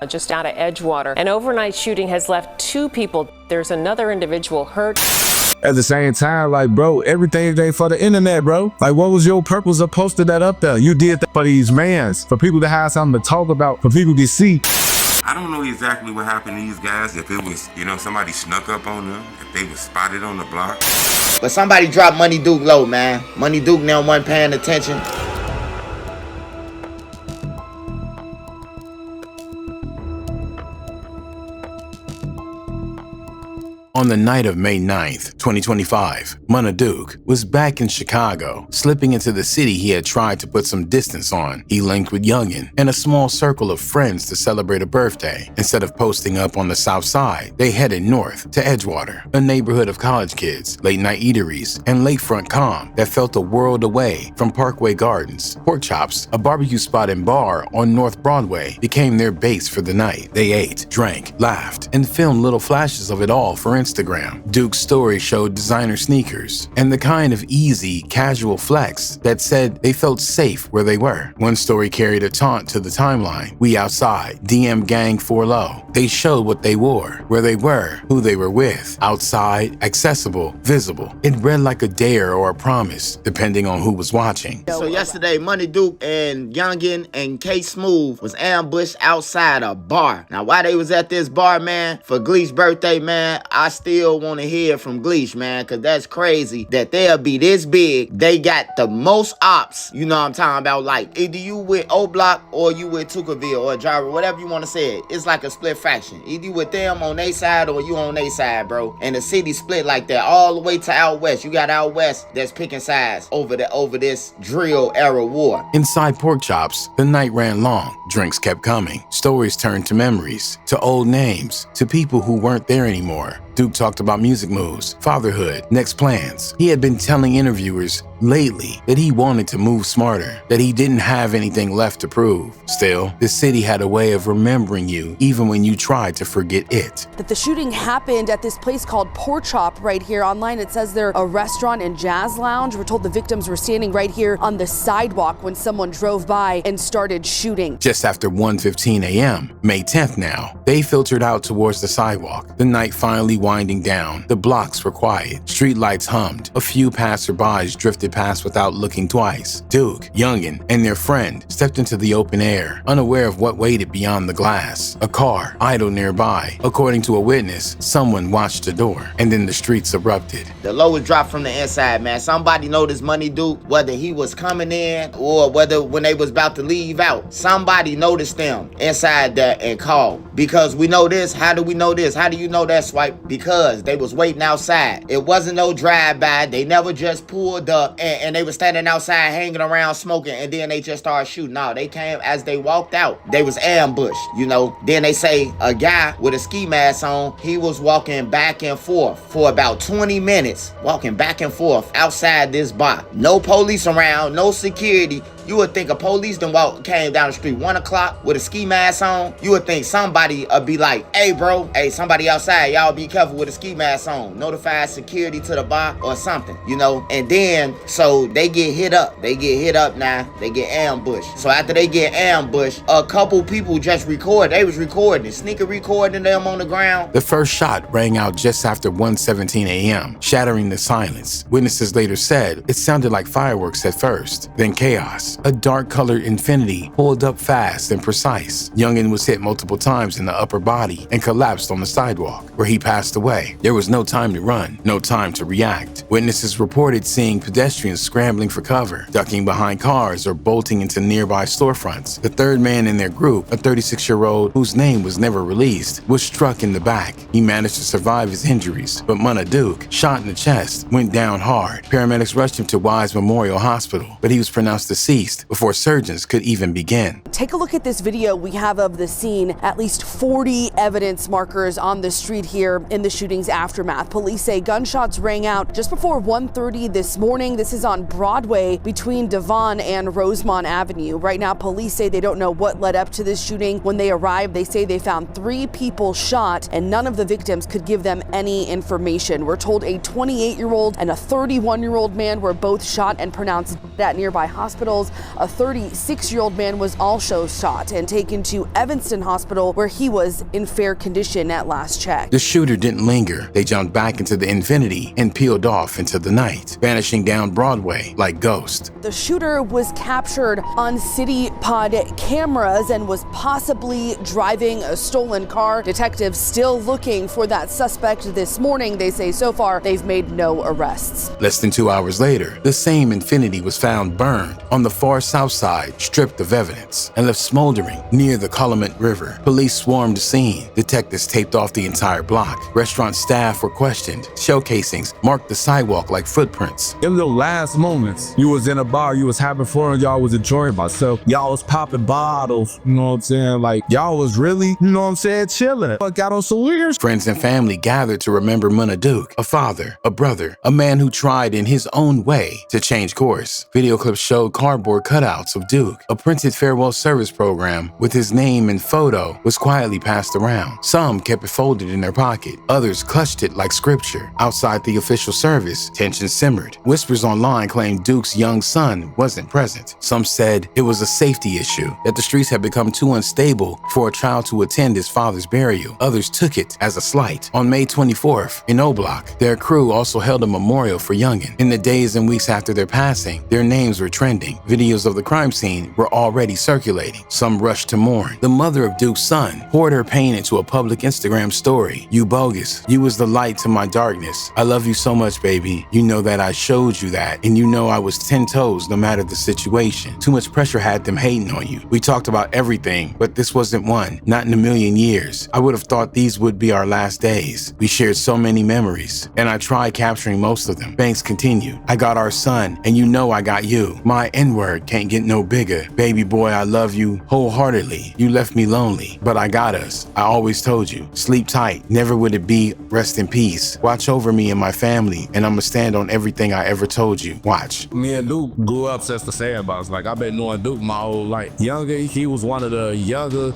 just out of Edgewater. An overnight shooting has left 2 people. There's another individual hurt. At the same time, like, bro, everything ain't for the internet, bro. Like, what was your purpose of posting that up there? You did that for these mans, for people to have something to talk about, for people to see. I don't know exactly what happened to these guys, if it was, somebody snuck up on them, if they was spotted on the block. But somebody dropped Money Duke low, man. Money Duke now wasn't paying attention. On the night of May 9th, 2025, Munna was back in Chicago, slipping into the city he had tried to put some distance on. He linked with Youngin and a small circle of friends to celebrate a birthday. Instead of posting up on the south side, they headed north to Edgewater, a neighborhood of college kids, late-night eateries, and lakefront calm that felt a world away from Parkway Gardens. Pork Chops, a barbecue spot and bar on North Broadway, became their base for the night. They ate, drank, laughed, and filmed little flashes of it all for Instagram. Duke's story showed designer sneakers and the kind of easy, casual flex that said they felt safe where they were. One story carried a taunt to the timeline. We outside, DM gang 4 low. They showed what they wore, where they were, who they were with. Outside, accessible, visible. It read like a dare or a promise, depending on who was watching. So yesterday, Money Duke and Youngin and K Smooth was ambushed outside a bar. Now, why they was at this bar, man, for Gleesh's birthday, man, I still want to hear from Gleesh, man, because that's crazy that they'll be this big. They got the most ops, you know what I'm talking about? Like, either you with OBlock or you with Tukaville or Jara, whatever you want to say it. It's like a split faction. Either you with them on their side or you on their side, bro. And the city split like that all the way to out west. You got out west that's picking sides over this drill era war. Inside Pork Chops, the night ran long. Drinks kept coming. Stories turned to memories, to old names, to people who weren't there anymore. Duke talked about music moves, fatherhood, next plans. He had been telling interviewers lately that he wanted to move smarter, that he didn't have anything left to prove. Still, the city had a way of remembering you even when you tried to forget it. That the shooting happened at this place called Pork Chop right here. Online it says they're a restaurant and jazz lounge. We're told the victims were standing right here on the sidewalk when someone drove by and started shooting. Just after 1:15 a.m., May 10th now, they filtered out towards the sidewalk. The night finally winding down. The blocks were quiet. Street lights hummed. A few passerbys drifted past without looking twice. Duke, Youngin, and their friend stepped into the open air, unaware of what waited beyond the glass. A car idled nearby. According to a witness, someone watched the door, and then the streets erupted. The low was dropped from the inside, man. Somebody noticed Money Duke, whether he was coming in or whether when they was about to leave out. Somebody noticed them inside there and called. Because we know this. How do we know this? How do you know that, Swipe? Because they was waiting outside. It wasn't no drive-by. They never just pulled up and they was standing outside hanging around smoking and then they just started shooting. No, they came as they walked out. They was ambushed, you know. Then they say a guy with a ski mask on, he was walking back and forth for about 20 minutes, walking back and forth outside this bar. No police around, no security. You would think a police came down the street 1 o'clock with a ski mask on. You would think somebody would be like, hey bro, hey, somebody outside, y'all be careful with a ski mask on. Notify security to the bar or something, you know. And then, so they get hit up. They get hit up now. They get ambushed. So after they get ambushed, a couple people just record. They was recording, sneaker recording them on the ground. The first shot rang out just after 1:17 a.m., shattering the silence. Witnesses later said it sounded like fireworks at first, then chaos. A dark-colored Infinity pulled up fast and precise. Youngin was hit multiple times in the upper body and collapsed on the sidewalk, where he passed away. There was no time to run, no time to react. Witnesses reported seeing pedestrians scrambling for cover, ducking behind cars or bolting into nearby storefronts. The third man in their group, a 36-year-old whose name was never released, was struck in the back. He managed to survive his injuries, but Munna Duke, shot in the chest, went down hard. Paramedics rushed him to Wise Memorial Hospital, but he was pronounced deceased before surgeons could even begin. Take a look at this video we have of the scene. At least 40 evidence markers on the street here in the shooting's aftermath. Police say gunshots rang out just before 1:30 this morning. This is on Broadway between Devon and Rosemont Avenue. Right now, police say they don't know what led up to this shooting. When they arrived, they say they found 3 people shot and none of the victims could give them any information. We're told a 28-year-old and a 31-year-old man were both shot and pronounced dead at nearby hospitals. A 36-year-old man was also shot and taken to Evanston Hospital, where he was in fair condition at last check. The shooter didn't linger. They jumped back into the Infinity and peeled off into the night, vanishing down Broadway like ghosts. The shooter was captured on City Pod cameras and was possibly driving a stolen car. Detectives still looking for that suspect this morning. They say so far they've made no arrests. Less than 2 hours later, the same Infinity was found burned on the far south side, stripped of evidence, and left smoldering near the Calumet River. Police swarmed the scene. Detectives taped off the entire block. Restaurant staff were questioned. Shell casings marked the sidewalk like footprints. In the last moments, you was in a bar, you was having fun, y'all was enjoying myself. Y'all was popping bottles, you know what I'm saying? Like, y'all was really, you know what I'm saying, chilling. Fuck out on some weird. Friends and family gathered to remember Munna Duke, a father, a brother, a man who tried in his own way to change course. Video clips showed cardboard cutouts of Duke. A printed farewell service program with his name and photo was quietly passed around. Some kept it folded in their pocket. Others clutched it like scripture. Outside the official service, tension simmered. Whispers online claimed Duke's young son wasn't present. Some said it was a safety issue, that the streets had become too unstable for a child to attend his father's burial. Others took it as a slight. On May 24th, in OBlock, their crew also held a memorial for Youngin. In the days and weeks after their passing, their names were trending. Videos of the crime scene were already circulating. Some rushed to mourn. The mother of Duke's son poured her pain into a public Instagram story. "You bogus. You was the light to my darkness. I love you so much, baby. You know that I showed you that, and you know I was 10 toes no matter the situation. Too much pressure had them hating on you. We talked about everything, but this wasn't one. Not in a million years. I would have thought these would be our last days. We shared so many memories, and I tried capturing most of them." Banks continued. "I got our son, and you know I got you. My N-word can't get no bigger. Baby boy, I love you wholeheartedly. You left me lonely, but I got us. I always told you. Sleep tight. Never would it be. Rest in peace. Watch over me and my family, and I'ma stand on everything I ever told you. Watch." Me and Duke grew up since the sandbox. Like, I've been knowing Duke my whole life. Youngin, he was one of the younger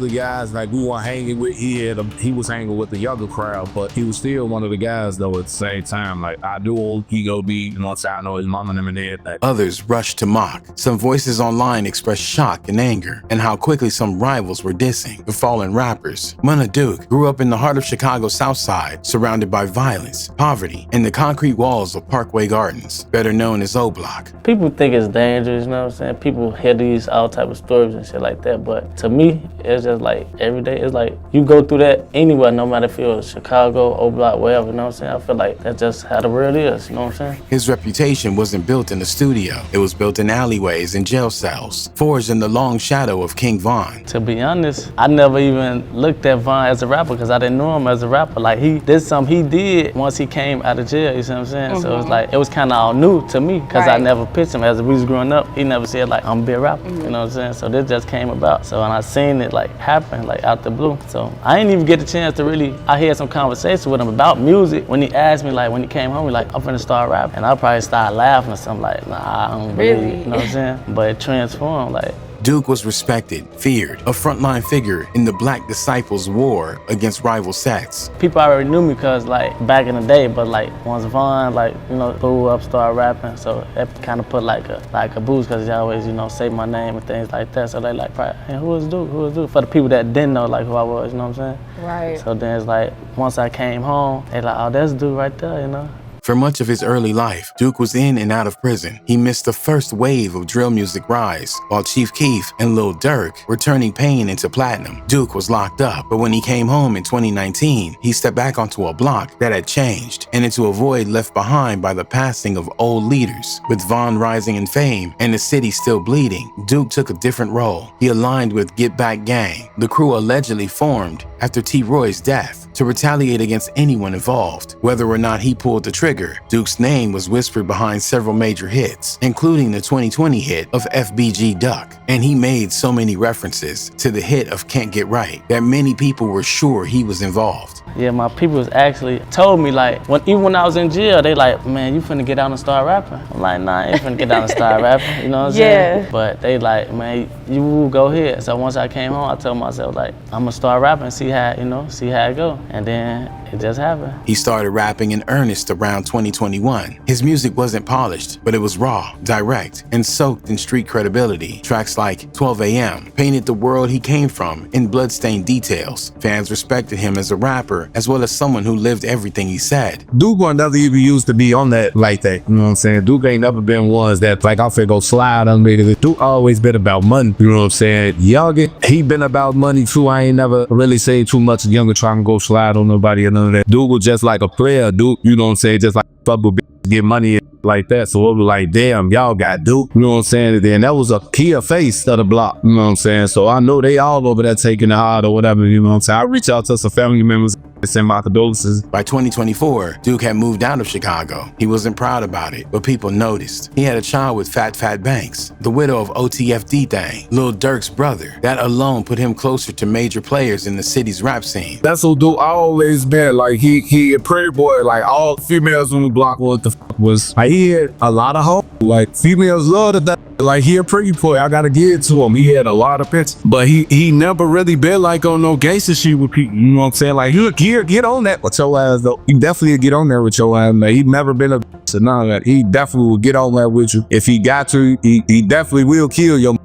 guys, like, we weren't hanging with. He was hanging with the younger crowd, but he was still one of the guys, though, at the same time. Like, I do, he go be, you know what I'm saying? I know his mom and him and everything. Others rushed to mock. Some voices online expressed shock and anger, and how quickly some rivals were dissing the fallen rappers. Munna Duke grew up in the heart of Chicago's South Side, surrounded by violence, poverty, and the concrete walls of Parkway Gardens, better known as OBlock. People think it's dangerous, you know what I'm saying? People hear these all type of stories and shit like that, but to me, it's just like every day. It's like you go through that anywhere, no matter if you're Chicago, OBlock, wherever, you know what I'm saying? I feel like that's just how the world is, you know what I'm saying? His reputation wasn't built in the studio. It was built in alleyways and jail cells, forged in the long shadow of King Von. To be honest, I never even looked at Von as a rapper because I didn't know him as a rapper. Like, he did something he did once he came out of jail, you see what I'm saying? So it's like, it was kind of all new to me because I never pitched him. As we was growing up, he never said like, I'm gonna be a rapper, you know what I'm saying? So this just came about. So when I seen it like happen, like out the blue. So I didn't even get the chance to really, I had some conversation with him about music. When he asked me, like when he came home, he like, I'm finna start rapping. And I probably started laughing or something like, nah, I don't believe, you know what I'm saying? But it transformed, like. Duke was respected, feared, a frontline figure in the Black Disciples' war against rival sects. People already knew me because like back in the day, but like once Von like, you know, blew up, started rapping, so that kind of put like a boost because he always, you know, say my name and things like that. So they like, hey, who is Duke? Who is Duke? For the people that didn't know like who I was, you know what I'm saying? Right. So then it's like, once I came home, they like, oh, that's Duke right there, you know? For much of his early life, Duke was in and out of prison. He missed the first wave of drill music rise, while Chief Keef and Lil Durk were turning pain into platinum. Duke was locked up, but when he came home in 2019, he stepped back onto a block that had changed and into a void left behind by the passing of old leaders. With Von rising in fame and the city still bleeding, Duke took a different role. He aligned with Get Back Gang, the crew allegedly formed after T-Roy's death, to retaliate against anyone involved. Whether or not he pulled the trigger, Duke's name was whispered behind several major hits, including the 2020 hit of FBG Duck. And he made so many references to the hit of Can't Get Right that many people were sure he was involved. Yeah, my people actually told me like, even when I was in jail, they like, man, you finna get out and start rapping. I'm like, nah, I ain't finna get out and start rapping, you know what I'm saying? But they like, man, you go ahead. So once I came home, I told myself like, I'm gonna start rapping and see how it go. And then It just happened. He started rapping in earnest around 2021. His music wasn't polished, but it was raw, direct, and soaked in street credibility. Tracks like 12 a.m. painted the world he came from in bloodstained details. Fans respected him as a rapper, as well as someone who lived everything he said. Duke never even used to be on that like that. You know what I'm saying? Duke ain't never been ones that like, I'm finna go slide on me. Duke always been about money. You know what I'm saying? Youngin, he been about money too. I ain't never really say too much Youngin trying to go slide on nobody or none of that. Duke was just like a player. Duke, you know what I'm saying? Just like fuck with get money like that. So it was like, damn, y'all got Duke. You know what I'm saying? And then that was a key face of the block. You know what I'm saying? So I know they all over there taking it hard or whatever. You know what I'm saying? I reach out to some family members and send my condolences. By 2024, Duke had moved out of Chicago. He wasn't proud about it, but people noticed. He had a child with Fat Banks, the widow of OTFD Thang, Lil Durk's brother. That alone put him closer to major players in the city's rap scene. That's what Duke always been. Like he a pretty boy. Like all females on the block was like, he had a lot of hope. Like females loved that. Like he a pretty boy. I gotta give it to him. He had a lot of pictures, but he never really been like on no gangster shit with people. You know what I'm saying? Like he'll get on that with your ass though. He definitely get on there with your ass. Like he never been a to none of that. He definitely will get on that with you. If he got to, he definitely will kill your ass.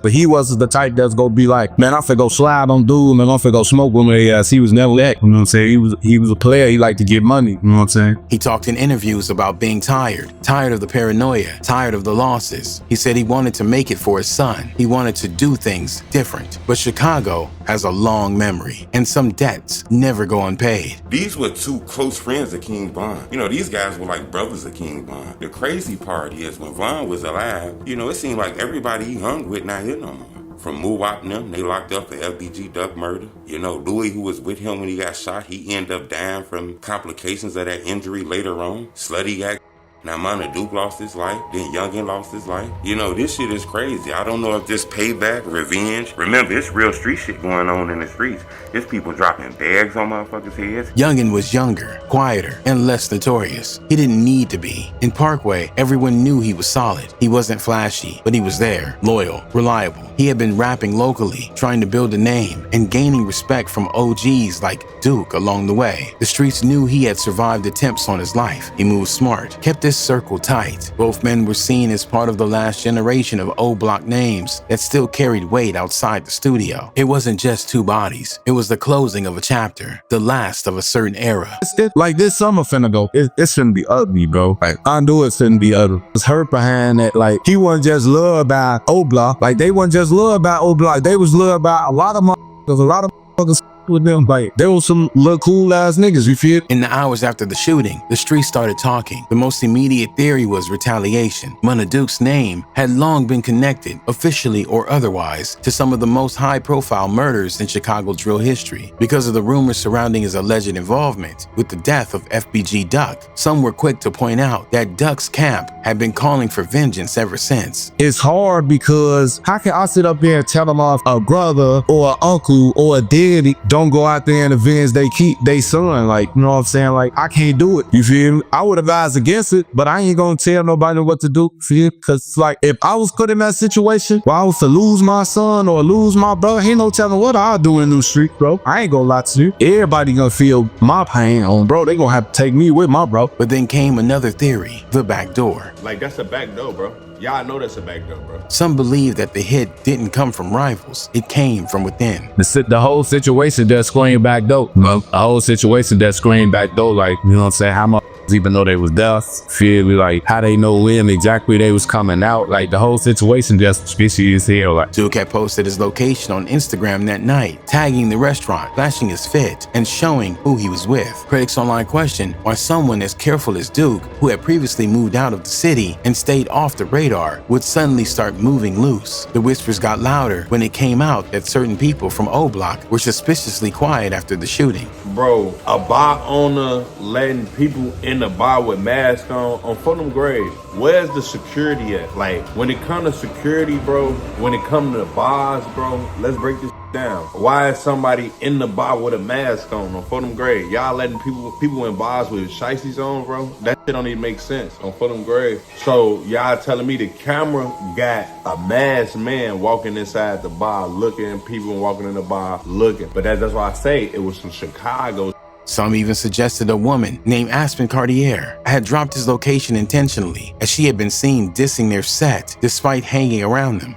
But he wasn't the type that's gonna be like, man, I'm finna go slide on dude, man, I'm finna go smoke with my ass. He was never that. You know what I'm saying? He was a player. He liked to get money. You know what I'm saying? He talked in interviews about being tired of the paranoia, tired of the losses. He said he wanted to make it for his son. He wanted to do things different. But Chicago has a long memory, and some debts never go unpaid. These were two close friends of King Von. You know, these guys were like brothers of King Von. The crazy part is when Von was alive, you know, it seemed like everybody he hung with not here no more. From Muwop and them, they locked up for FBG Duck murder. You know, Louis, who was with him when he got shot, he ended up dying from complications of that injury later on. Slutty got now Munna Duke lost his life, then Youngin lost his life. You know, this shit is crazy. I don't know if this payback, revenge. Remember, it's real street shit going on in the streets. It's people dropping bags on motherfuckers' heads. Youngin was younger, quieter, and less notorious. He didn't need to be. In Parkway, everyone knew he was solid. He wasn't flashy, but he was there, loyal, reliable. He had been rapping locally, trying to build a name, and gaining respect from OGs like Duke along the way. The streets knew he had survived attempts on his life. He moved smart, kept his circle tight. Both men were seen as part of the last generation of OBlock names that still carried weight outside the studio. It wasn't just two bodies. It was the closing of a chapter, the last of a certain era. Like this summer finna go. It shouldn't be ugly, bro. Like I knew it shouldn't be ugly. It's hurt behind that. Like he wasn't just loved by OBlock. Like they wasn't just loved by OBlock. They was loved by a lot of motherfuckers with them. Like there was some little cool ass niggas, you feel? In the hours after the shooting, the streets started talking. The most immediate theory was retaliation. Munna Duke's name had long been connected, officially or otherwise, to some of the most high-profile murders in Chicago drill history. Because of the rumors surrounding his alleged involvement with the death of FBG Duck, some were quick to point out that Duck's camp had been calling for vengeance ever since. It's hard because how can I sit up there and tell them off a brother or an uncle or a daddy don't go out there and avenge they son? Like, you know what I'm saying? Like, I can't do it. You feel me? I would advise against it, but I ain't gonna tell nobody what to do. Feel? Cause like, if I was put in that situation where I was to lose my son or lose my brother, ain't no telling what I'll do in the street, bro. I ain't gonna lie to you. Everybody gonna feel my pain on, bro. They gonna have to take me with my bro. But then came another theory, the back door. Like, that's a back door, bro. Y'all know that's a back door, bro. Some believe that the hit didn't come from rivals. It came from within. The whole situation that screamed back door. The whole situation that screamed back door, like, you know what I'm saying? How much even though they was deaf, feel me? Like, how they know when exactly they was coming out. Like, the whole situation just fishy as hell. Like, Duke had posted his location on Instagram that night, tagging the restaurant, flashing his fit, and showing who he was with. Critics online questioned why someone as careful as Duke, who had previously moved out of the city and stayed off the radar, would suddenly start moving loose. The whispers got louder when it came out that certain people from OBlock were suspiciously quiet after the shooting. Bro, a bar owner letting people in the bar with masks on Fulham grade. Where's the security at? Like, when it comes to security, bro, when it comes to the bars, bro, let's break this down. Why is somebody in the bar with a mask on Fulham grade? Y'all letting people in bars with shiesties on, bro? That shit don't even make sense on Fulham grade. So y'all telling me the camera got a masked man walking inside the bar looking, people walking in the bar looking. But that's why I say it was some Chicago. Some even suggested a woman named Aspen Cartier had dropped his location intentionally, as she had been seen dissing their set despite hanging around them.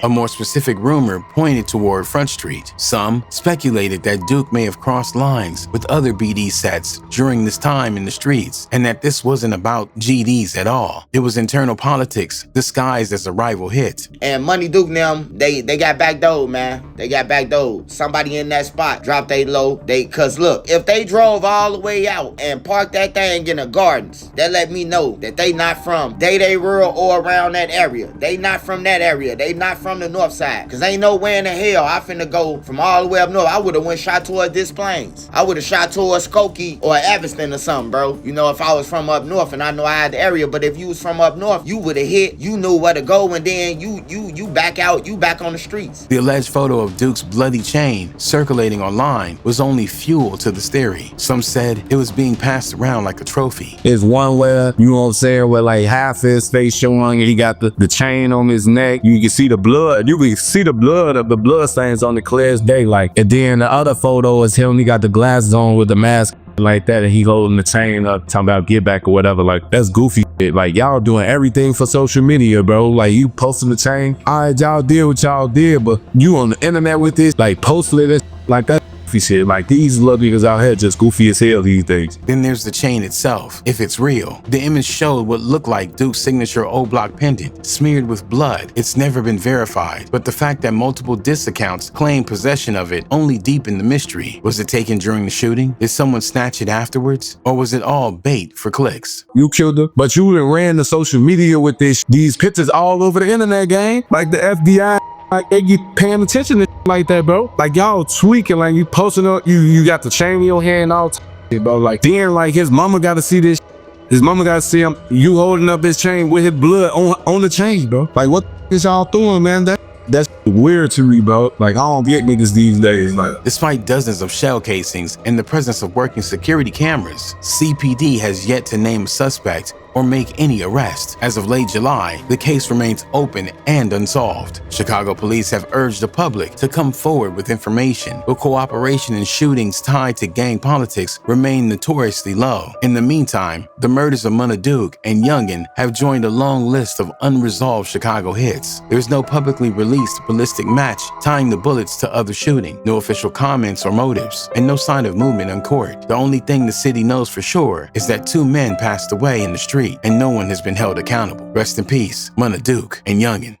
A more specific rumor pointed toward Front Street. Some speculated that Duke may have crossed lines with other BD sets during this time in the streets, and that this wasn't about GDs at all. It was internal politics disguised as a rival hit. And Money Duke and them, they got backdoored, man. They got backdoored. Somebody in that spot dropped they low. Cause look, if they drove all the way out and parked that thing in the gardens, that let me know that they not from Day Rural or around that area. They not from that area. They not from the north side. Cause ain't nowhere in the hell I finna go from all the way up north. I would've went shot towards Des Plaines. I would've shot towards Skokie or Evanston or something, bro. You know, if I was from up north and I know I had the area, but if you was from up north, you would've hit, you knew where to go, and then you back out, you back on the streets. The alleged photo of Duke's bloody chain circulating online was only fuel to this theory. Some said it was being passed around like a trophy. It's one where, you know what I'm saying, where like half his face showing, he got the chain on his neck. You can see the blood. You can see the blood of the blood stains on the clear as day, like. And then the other photo is him, he got the glasses on with the mask like that, and he holding the chain up, talking about get back or whatever. Like, that's goofy shit. Like, y'all doing everything for social media, bro. Like, you posting the chain, all right, y'all did what y'all did, but you on the internet with this, like, posting it like that. Shit. Like, these little niggas out here just goofy as hell these days. Then there's the chain itself. If it's real, the image showed what looked like Duke's signature OBlock pendant, smeared with blood. It's never been verified, but the fact that multiple diss accounts claim possession of it only deepened the mystery. Was it taken during the shooting? Did someone snatch it afterwards? Or was it all bait for clicks? You killed her, but you done ran the social media with these pictures all over the internet, gang. Like the FBI, like they get paying attention to like that, bro. Like y'all tweaking, like you posting up, you got the chain in your hand, all shit, bro. Like then, like his mama got to see this. His mama got to see him. You holding up his chain with his blood on the chain, bro. Like what is y'all doing, man? That's weird to me, bro. Like, I don't get niggas these days. Like, despite dozens of shell casings and the presence of working security cameras, CPD has yet to name a suspect or make any arrest. As of late July, the case remains open and unsolved. Chicago police have urged the public to come forward with information, but cooperation in shootings tied to gang politics remain notoriously low. In the meantime, the murders of Munna Duke and Youngin have joined a long list of unresolved Chicago hits. There's no publicly released ballistic match tying the bullets to other shooting, no official comments or motives, and no sign of movement in court. The only thing the city knows for sure is that 2 men passed away in the street, and no one has been held accountable. Rest in peace, Munna Duke and Youngin.